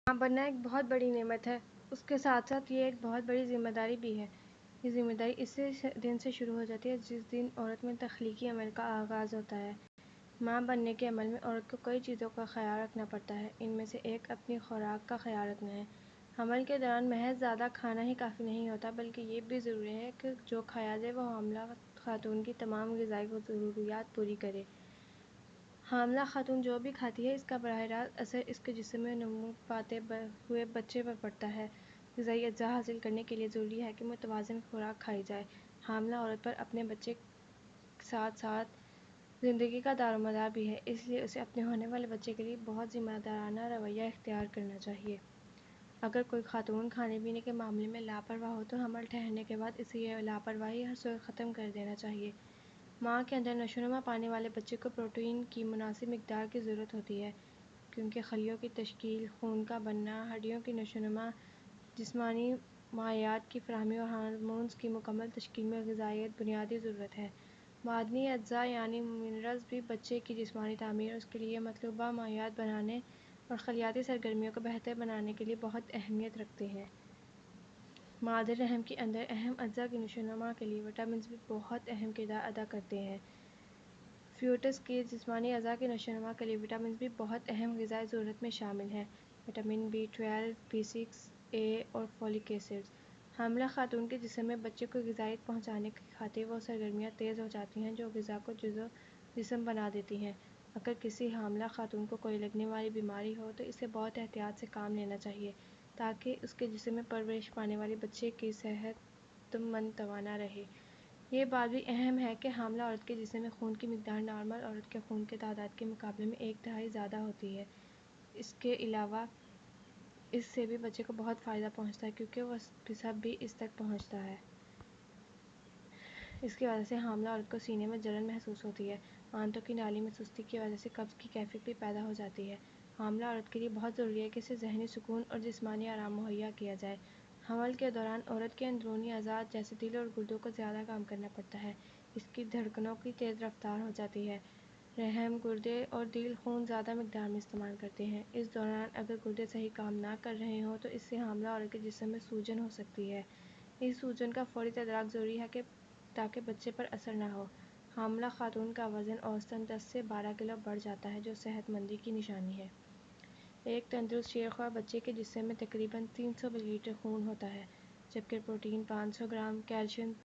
ماں بننا ایک بہت بڑی نعمت ہے، اس کے ساتھ ساتھ یہ ایک بہت بڑی ذمہ داری بھی ہے۔ یہ ذمہ داری اس دن سے شروع ہو جاتی ہے جس دن عورت میں تخلیقی عمل کا آغاز ہوتا ہے۔ ماں بننے کے عمل میں عورت کو کئی چیزوں کا خیال رکھنا پڑتا ہے۔ ان میں سے ایک اپنی خوراک کا خیال رکھنا ہے۔ حمل کے دوران محض زیادہ کھانا ہی کافی نہیں ہوتا، بلکہ یہ بھی ضروری ہے کہ جو کھایا جائے وہ حاملہ خاتون کی تمام غذائی ضروریات پوری کرے۔ حاملہ خاتون جو بھی کھاتی ہے، اس کا براہ راست اثر اس کے جسم میں نمو پاتے ہوئے بچے پر پڑتا ہے۔ غذائی اجزاء حاصل کرنے کے لیے ضروری ہے کہ متوازن خوراک کھائی جائے۔ حاملہ عورت پر اپنے بچے کے ساتھ ساتھ زندگی کا دار و مدار بھی ہے، اس لیے اسے اپنے ہونے والے بچے کے لیے بہت ذمہ دارانہ رویہ اختیار کرنا چاہیے۔ اگر کوئی خاتون کھانے پینے کے معاملے میں لاپرواہ ہو تو حمل ٹھہرنے کے بعد اسے یہ لاپرواہی ہر صورت ختم کر دینا چاہیے۔ ماں کے اندر نشوونما پانے والے بچے کو پروٹین کی مناسب مقدار کی ضرورت ہوتی ہے، کیونکہ خلیوں کی تشکیل، خون کا بننا، ہڈیوں کی نشوونما، جسمانی مائعات کی فراہمی اور ہارمونز کی مکمل تشکیل میں غذائیت بنیادی ضرورت ہے۔ معدنی اجزاء یعنی منرلز بھی بچے کی جسمانی تعمیر اور اس کے لیے مطلوبہ مائعات بنانے اور خلیاتی سرگرمیوں کو بہتر بنانے کے لیے بہت اہمیت رکھتے ہیں۔ مادر رحم کے اندر اہم اجزاء کی نشوونما کے لیے وٹامنز بھی بہت اہم کردار ادا کرتے ہیں۔ فیوٹس کے جسمانی اعضاء کی نشوونما کے لیے وٹامنز بھی بہت اہم غذائی ضرورت میں شامل ہیں۔ وٹامن B12، B6، A اور فولک ایسڈ۔ حاملہ خاتون کے جسم میں بچے کو غذائیت پہنچانے کی خاطر وہ سرگرمیاں تیز ہو جاتی ہیں جو غذا کو جسم بنا دیتی ہیں۔ اگر کسی حاملہ خاتون کو کوئی لگنے والی بیماری ہو تو اسے بہت احتیاط سے کام لینا چاہیے تاکہ اس کے جسم میں پرورش پانے والے بچے کی صحت مند توانا رہے۔ یہ بات بھی اہم ہے کہ حاملہ عورت کے جسم میں خون کی مقدار نارمل عورت کے خون کی تعداد کے مقابلے میں 1/3 زیادہ ہوتی ہے۔ اس کے علاوہ اس سے بھی بچے کو بہت فائدہ پہنچتا ہے کیونکہ وہ سب بھی اس تک پہنچتا ہے۔ اس کی وجہ سے حاملہ عورت کو سینے میں جلن محسوس ہوتی ہے۔ آنتوں کی نالی میں سستی کی وجہ سے قبض کی کیفیت بھی پیدا ہو جاتی ہے۔ حاملہ عورت کے لیے بہت ضروری ہے کہ اسے ذہنی سکون اور جسمانی آرام مہیا کیا جائے۔ حمل کے دوران عورت کے اندرونی اعضاء جیسے دل اور گردوں کو زیادہ کام کرنا پڑتا ہے۔ اس کی دھڑکنوں کی تیز رفتار ہو جاتی ہے۔ رحم، گردے اور دل خون زیادہ مقدار میں استعمال کرتے ہیں۔ اس دوران اگر گردے صحیح کام نہ کر رہے ہوں تو اس سے حاملہ عورت کے جسم میں سوجن ہو سکتی ہے۔ اس سوجن کا فوری تدارک ضروری ہے تاکہ بچے پر اثر نہ ہو۔ حاملہ خاتون کا وزن اوسطاً 10 سے 12 کلو بڑھ جاتا ہے جو صحت مندی کی نشانی ہے۔ ایک تندرست شیرخوار بچے کے جسم میں تقریباً 300 ملی لیٹر خون ہوتا ہے، جبکہ پروٹین 500 گرام، کیلشیم